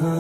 السلام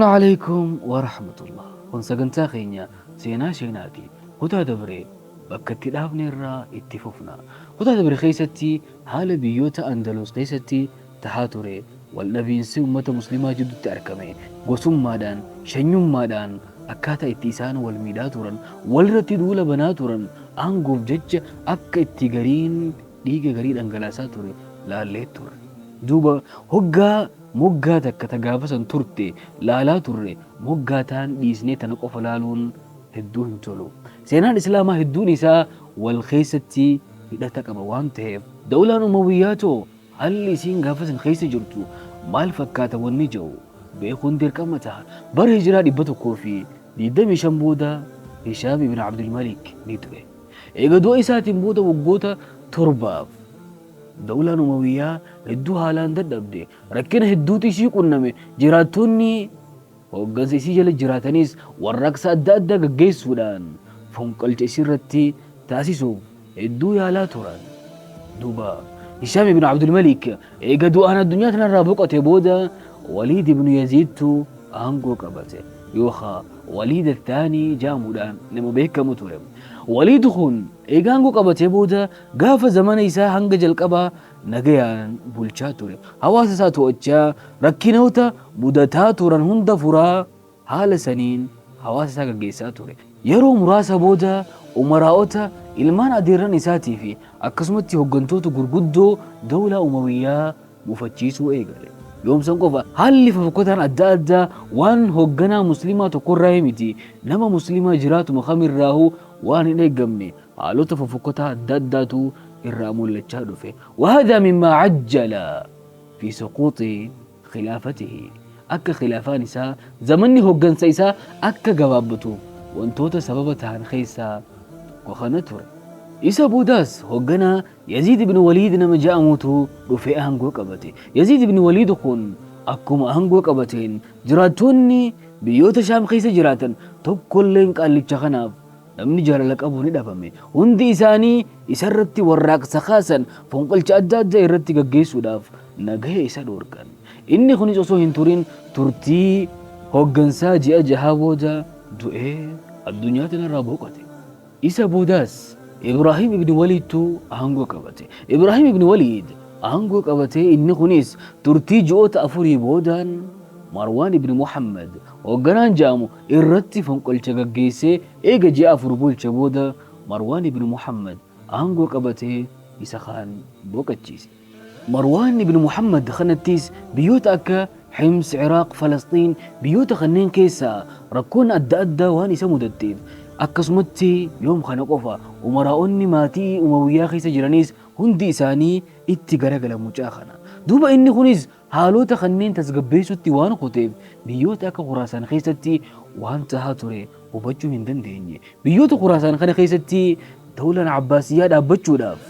عليكم ورحمة الله. ونسجنتا خينيا سينا شيناتي هتا دبري بكتي دافني الرا اتفوفنا هتا دبري خيستي حال بيوتا أندلس خيستي تحاتوري والنبي سي أمة مسلمة جدو تأركمي قسم مادان شنيم مادان أكاتا اتسان والميداتورا والرتي دولا بناتورا أنقوف جج أكا اتغارين ديگا غريد أنقلاساتوري لا ليتور دوبا هقا moggaa takka ta gaafa san turte laalaa turre moggaa taan dhiisnee tana qofa laaluun hedduu hin tolu. Seenaan Islaamaa hedduun isaa wal keessatti hidhata qaba waan ta'eef dawlaan Umawiyyaatoo haalli isiin gaafa san keessa jirtu maal fakkaata wanni jedhu beekuun dirqama ta'a. Bara hijiraa 125 booda Hishaam ibn Abdul Malik ni ture. Eega du'a isaatiin booda waggoota 7 دولة أموية هدو هالان ددبدي ركنا هدو تيشي قنمي جراتوني وقن سيسي جل جراتانيس والرقصة أدى قيس ودان فنقل تيسير رتي تاسيسو هدو يالا توران دوبا هشام بن عبد الملك إيقا دو أنا الدنيا تنرابوكا تبودا وليد بن يزيد تو أهنقو قبته يوخا وليد الثاني جامودان نمو بيكا متورم وليد خون إيغانغو قبته بودا غاف زمان إيسا هنگ جلقبا نغيان بولچا توري حواس ساتو اچا ركينوتا بودتا تورن هند فرا حال سنين حواس سا گيسا توري يرو مراسا بودا عمراوتا ilmaan adeeran isaatii fi akkasumatti hoggantoota gurguddoo dawlaa Umayyaa mufachiisuu eegale. Yoomsan qofa haalli fafakkotaan adda addaa waan hogganaa muslimaa tokkorraa miti nama muslimaa jiraatu makamirraahu waan hin eeggamne haalota fafakkotaa adda addaatu irraa mul'achaa dhufe. وهذا مما عجل في سقوط خلافته akka khilaafaan isaa zamanni hoggansa isaa akka gabaabatu wantoota sababa ta'an keessaa وخنا توري إسا بوداس هوغنا يزيد بن وليد نما جاءموتو رفع أهنغو قبتي يزيد بن وليد خون أكم أهنغو قبتين جراتوني بيوت شام خيس جراتن تقول لين قال لك خناف نمني جار لك أبو ندفمي هندي إساني إسرتي وراك سخاسا فنقل جادات زي رتي قيسو داف نغي إسا دوركان إني خوني جوسو هنتورين ترتي هوغنسا جاء جهابودا دوئي الدنيا تنرابو قتي إسا بوداس إبراهيم ابن وليد تو أهنغو قبته إبراهيم ابن وليد أهنغو قبته إني خنيس ترتي جوت أفوري بودان مروان ابن محمد وقنان جامو إرتي فنقل چگگيسي إيجا جاء أفور بولچ بودا مروان ابن محمد أهنغو قبته إسا خان بوكتشيس مروان ابن محمد خنتيس بيوت أكا حمص عراق فلسطين بيوت خنين كيسا ركون أدى واني سمودتيف akkasumatti yoom kana qofa umaraa'onni maatii Umawiyyaa keessa jiranis hundi isaanii itti garagala mucaa kana. Duuba inni kunis haalota kanneen tasgabbeessutti waan qoteef biyyoota akka Khuraasaan keessatti waan tahaa ture hubachuu hin dandeenye. Biyyoota Khuraasaan kana keessatti dawlaan Abbaasiyyaa dhaabbachuudhaaf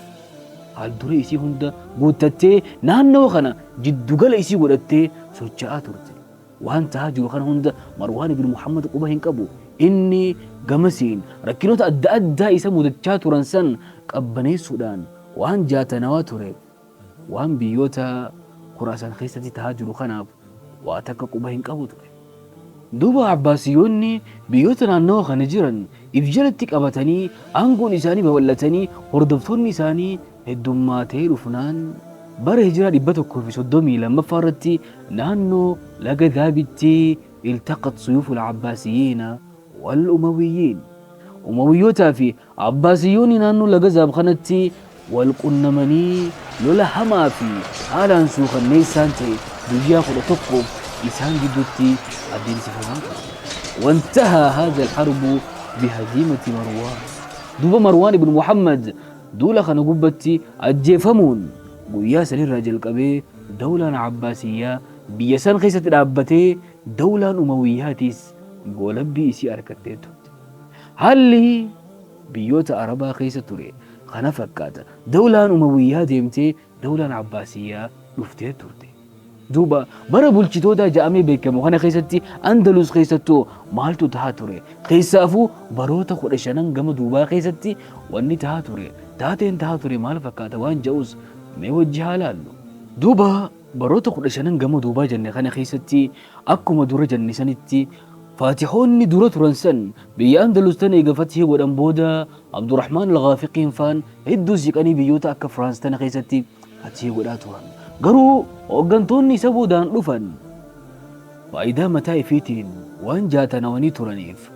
haal dure isii hunda guuttattee naannoo kana jiddugala isii godhattee socho'aa turte. Waan tahaa jiru kana hunda Marwaan ibn Muhammad quba hin qabu. inni gamasiin rakkinoota adda addaa isa mudachaa turan san qabbaneessuudhaan waan jaatanawaa ture waan biyyoota Khuraasaan keessatti tahaa jiru kanaaf waa takka quba hin qabu ture. Duuba Abbaasiyoonni biyyoota naannoo kana jiran if jalatti qabatanii aangoon isaanii babal'atanii hordoftoonni isaanii heddummaatee dhufnaan bara hijiraa 132 irratti naannoo laga Daabitti التقت سيوف العباسيين والأمويين أمويوتا في عباسيون نانو لغزاب خانتي والقنمني لولا هما في حالا سوخا نيسانتي بجيا خلو تقب إسان جدوتي الدين سفرات وانتهى هذا الحرب بهزيمة مروان دوبا مروان بن محمد دولا خانقبتي الجيفمون قويا سنين راجل قبي دولة عباسية بيسان خيسة العبتي دولة أموياتيس قولبي إسي أركتيتو هالي biyyoota arabaa keessa ture kana fakkaata dawlaan umawiyyaa deemtee dawlaan abbaasiyyaa dhuftee turte duuba bara bulchitoota ja'amee beekamu kana keessatti andalus keessattuu maaltu tahaa ture keessaafuu baroota 15 gama duubaa keessatti wanni tahaa ture taateen tahaa ture maal fakkaata waan ja'us mee wajji haa laallu duuba baroota 15 gama duubaa jenne kana keessatti akkuma dura jenne sanitti faatihoonni dura turan san biyya andalus tan eega fatihii godhan booda abdurrahmaan al-Ghaafiqiin faan hedduu siqanii biyyoota akka firaans tana keessatti fatihii godhaa turan garuu hooggantoonni isa boodaan dhufan faayidaa mataa ifiitiin waan jaatanawanii turaniif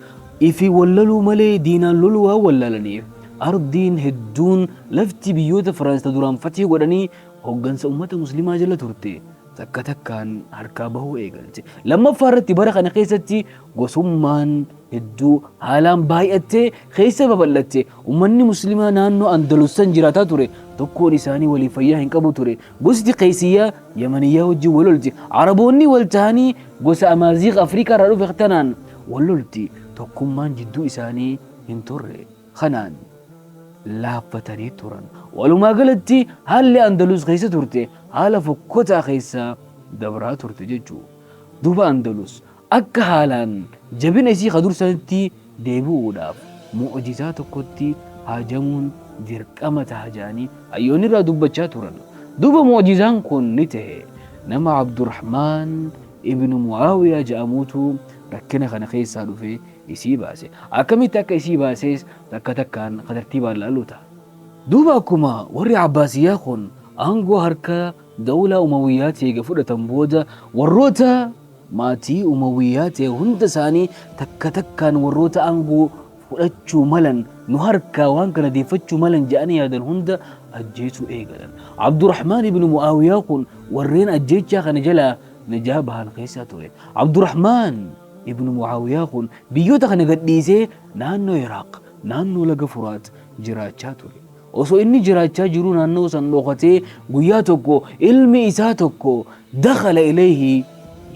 ifii wallaluu malee diinaan loluu waan wallaalaniif ardiin hedduun lafti biyyoota firaansa duraan fatihii godhanii hooggansa ummata muslimaa jala turte takka takkaan harkaa bahuu eegalte lammaffaa irratti bara kana keessatti gosummaan hedduu haalaan baay'attee keessa babal'atte ummanni muslimaa naannoo andalusan jiraataa ture tokkoon isaanii walii fayyaa hin qabu ture gosti qeesiyyaa yamaniyyaa wajjin wal lolti araboonni wal ta'anii gosa amaaziq afrikaa irraa dhufe tanaan wal lolti tokkummaan jidduu isaanii hin turre kanaan laaffatanii turan walumaa galatti haalli andalus keessa turte haala fokkotaa keessa dabraa turte jechuu duuba andalus akka haalaan jabina isii kadursanitti deebi'uudhaaf mu'jizaa tokkotti haajamuun dirqama taha jedhanii hayyoonni irraa dubbachaa turan duuba mu'jizaan kun ni ta'e nama Abdurrahmaan ibnu Mu'aawiyaa jedhamuutu rakkina kana keessaa dhufe isii baase akkamitti akka isii baases takka takkaan tartiibaan laaluu ta'a duuba akkuma warri abbaasiyyaa kun aangoo harka dawlaa umawiyyaa eega fudhatan booda warroota maatii umawiyyaa ta'e hunda isaanii takka takkaan warroota aangoo fudhachuu malan nu harkaa waan kana deeffachuu malan jedhanii yaadan hunda ajjeesuu eegalan Abdurrahmaan ibnu Mu'aawiyaa kun warreen ajjeechaa kana jalaa najaa bahan keessaa ture Abdurrahmaan ibnu Mu'aawiyaa kun biyyoota kana gadhiisee naannoo Iraaq naannoo laga Furaat jiraachaa ture osoo inni jiraachaa jiru naannoo san dhokatee guyyaa tokko ilmi isaa tokko dakhala ilayhi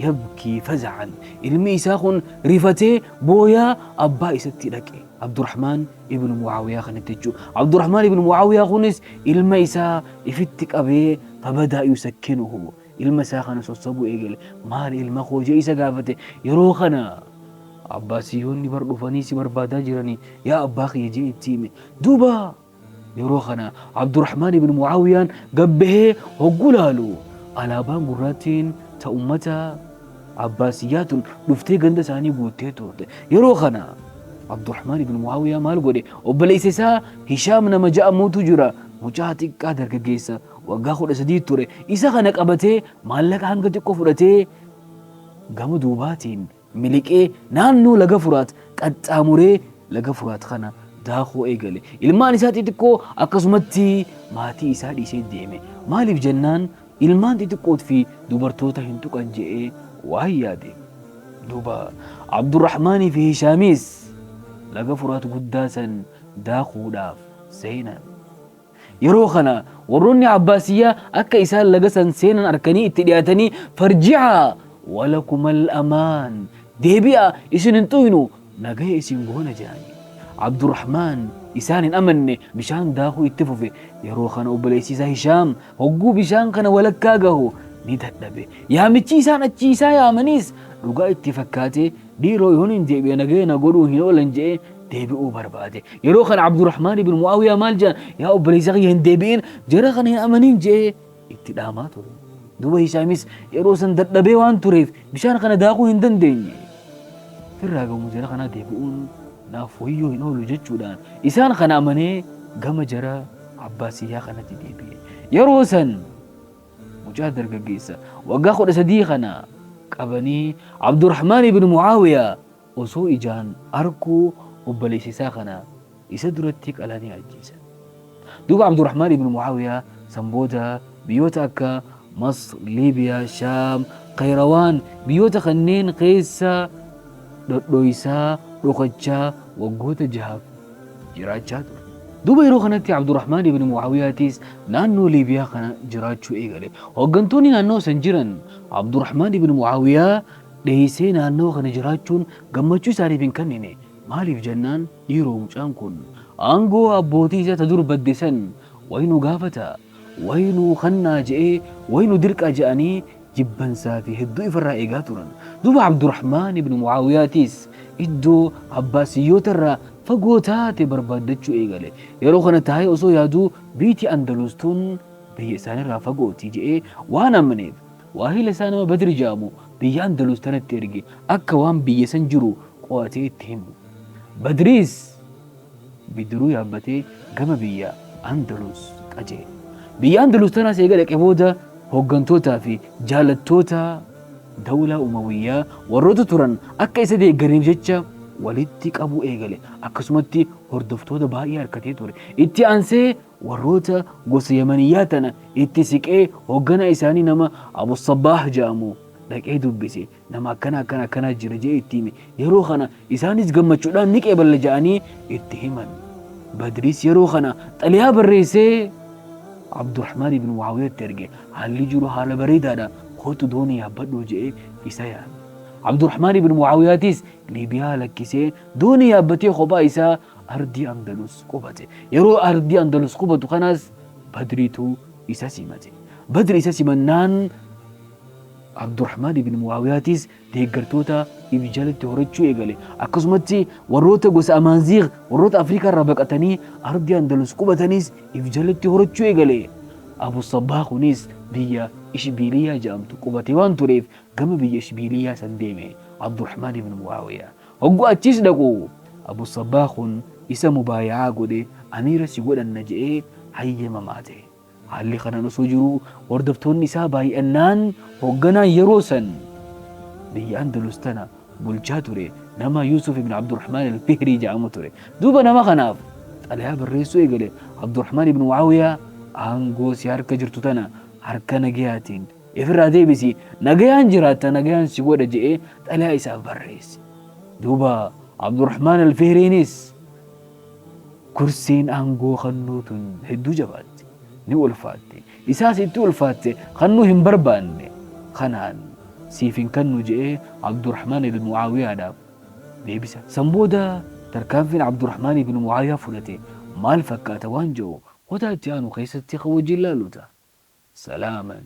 yabkii faza'an ilmi isaa kun rifatee booyaa abbaa isatti dhaqe Abdurrahmaan ibnu Mu'aawiyaa kanatti jechuu Abdurrahmaan ibnu Mu'aawiyaa kunis ilma isaa ifitti qabee fabadaa yusakkinuhu ilma isaa kana sossobuu eegale maal ilma koo jee isa gaafate yeroo kana abbaasiyoonni bar dhufanii si barbaadaa jiranii yaa abbaa kiyya jee itti hime duuba yeroo kana Abdurrahmaan ibnu Mu'aawiyaan gabbahee hogguu laalu alaabaan gurraattiin ta ummata abbaasiyyaatun dhuftee ganda isaanii guuttee turte yeroo kana Abdurrahmaan ibnu Mu'aawiyaa maal godhe obboleessa isaa Hishaam nama jedhamuutu jira mucaa xiqqaa dargaggeessa waggaa 13 ture isa kana qabatee maallaqa hanga xiqqoo fudhatee gama duubaatiin miliqee naannoo laga Furaat qaxxaamuree laga Furaat kana daakuu eegale ilmaan isaa xixiqqoo akkasumatti maatii isaa dhiisee deeme maaliif jennaan ilmaan xixiqqoot fi dubartoota hin tuqan je'ee waan yaade duuba Abdurrahmaanii fi Hishaamis laga Furaat guddaa san daakuudhaaf seenan yeroo kana warroonni abbaasiyyaa akka isaan laga san seenan arkanii itti dhiyaatanii farji'aa walakumal amaan deebi'a isin hin tuynu nagaya isin goona jedhanii Abdurrahmaan isaan hin amanne bishaan daakuu itti fufe yeroo kana obboleessi isaa Hishaam hogguu bishaan kana walakkaa gahu ni dadhabe yaamichi isaan achi isaa yaamaniis dhugaa itti fakkaate dhiiroo yoon hin deebi'e nagaya na godhuu hin oolan jedhee deebi'uu barbaade yeroo kana Abdurrahmaan ibnu Mu'aawiyaa maal jedhan yaa obboleessa kiyya hin deebi'in jara kana hin amanin jedhee itti dhaamaa ture duuba Hishaamis yeroo san dadhabee waan tureef bishaan kana daakuu hin dandeenye firraa gamu jara kana deebi'uun naaf wayyoo hin oolu jechuudhaan isaan kana amanee gama jara abbaasiyyaa kanatti deebi'e yeroo san mucaa dargaggeessa waggaa 13 kana qabanii Abdurrahmaan ibnu Mu'aawiyaa osoo ijaan arkuu obboleessi isaa kana isa duratti qalanii ajjeesan duuba Abdurrahmaan ibnu Mu'aawiyaa san booda biyyoota akka Masr Liibiyaa Shaam Qayrawaan biyyoota kanneen keessa dhodhoysaa dhokachaa waggoota 6 jiraachaa ture duuba yeroo kanatti Abdurrahmaan ibnu Mu'aawiyaatis naannoo Liibiyaa kana jiraachuu eegale hooggantoonni naannoo san jiran Abdurrahmaan ibnu Mu'aawiyaa dheeysee naannoo kana jiraachuun gammachuu isaaniif hin kennine maaliif jennaan dhiiroo mucaan kun أنجو أبوتي تدور بدسن وينو قافتا وينو خنا جئي وينو درك أجاني جبن سافي هدو إفرا إيقاتورا دوبا عبد الرحمن بن معاوياتيس إدو عباسيو ترى فقوتاتي بربادتشو إيقالي يروخنا تهاي أصو يادو بيتي أندلستون بيساني را فقوتي جئي وانا منيف واهي لسانا بدري جامو بي أندلستان الترقي أكا وان بيسان جرو قواتي اتهمو بدريس بدرو يابتي قام بيا أندلس قجي بيا أندلس تنا سيقالك إبودا هوغنتوتا في جالتوتا دولة أموية وروتو تران أكا إسا دي قريم جيتشا ولدتك أبو إيغالي أكا سمتي هردفتوتا باقي هركتي توري إتي أنسي وروتا قوس يمنياتنا إتي سيكي هوغنا إساني نما أبو الصباح جامو لك إيه دبسي نما كنا جرجي إتيمي يروخنا إسانيس قمتشودان نيك إبال جاني إتهمن بدريس يروخنا تليها بالرئيسي عبد الرحمن بن معاوية ترجع هل يجرو حال بريد هذا خوتو دوني يابدو جئ إسايا عبد الرحمن بن معاوية تيس ليبيا لكيسي دوني يابتي خبا إسا أردي أندلس قبتي يرو أردي أندلس قبتو خناس بدريتو إسا سيمتي بدر إسا سيمنان عبد الرحمن بن معاوية تيس ديقرتوتا إبجالت هورتشو إيقالي أكسمتي وروتا قوس أمانزيغ وروتا أفريقيا ربقتني أردي أندلس قبتنيس إبجالت هورتشو إيقالي أبو الصباح نيس بيا إشبيلية جامتو قبتي وان تريف قم بيا إشبيلية سنديمي عبد الرحمن بن معاوية هقو أتشيس دقو أبو الصباح إسا مبايعا قدي أمير سيقول النجئي حي مماتي حالي خنا نسوجرو وردفتون نساء باي أنان هقنا يروسن بيا أندلس تنا بلجاتوري نما يوسف بن عبد الرحمن الفهري جامتوري دوبا نما خناف عليها بالرئيسو إيقالي عبد الرحمن بن معاوية أنغو سيارك جرتو تنا حركة نجياتين إفرا دي بسي نجيان جراتا نجيان سيقود جئي عليها إساف بالرئيس دوبا عبد الرحمن الفهري نيس كرسين أنغو خنوتن هدو جبات ني ألفاتي إساسي تو ألفاتي خنو هم بربان خنان سيفين كنو جئ عبد الرحمن بن معاوية داب بيبسا سمبودا تركان فين عبد الرحمن بن معاوية فلتي مال فكات وانجو وتاتيانو خيستي خوجي اللالوتا سلاما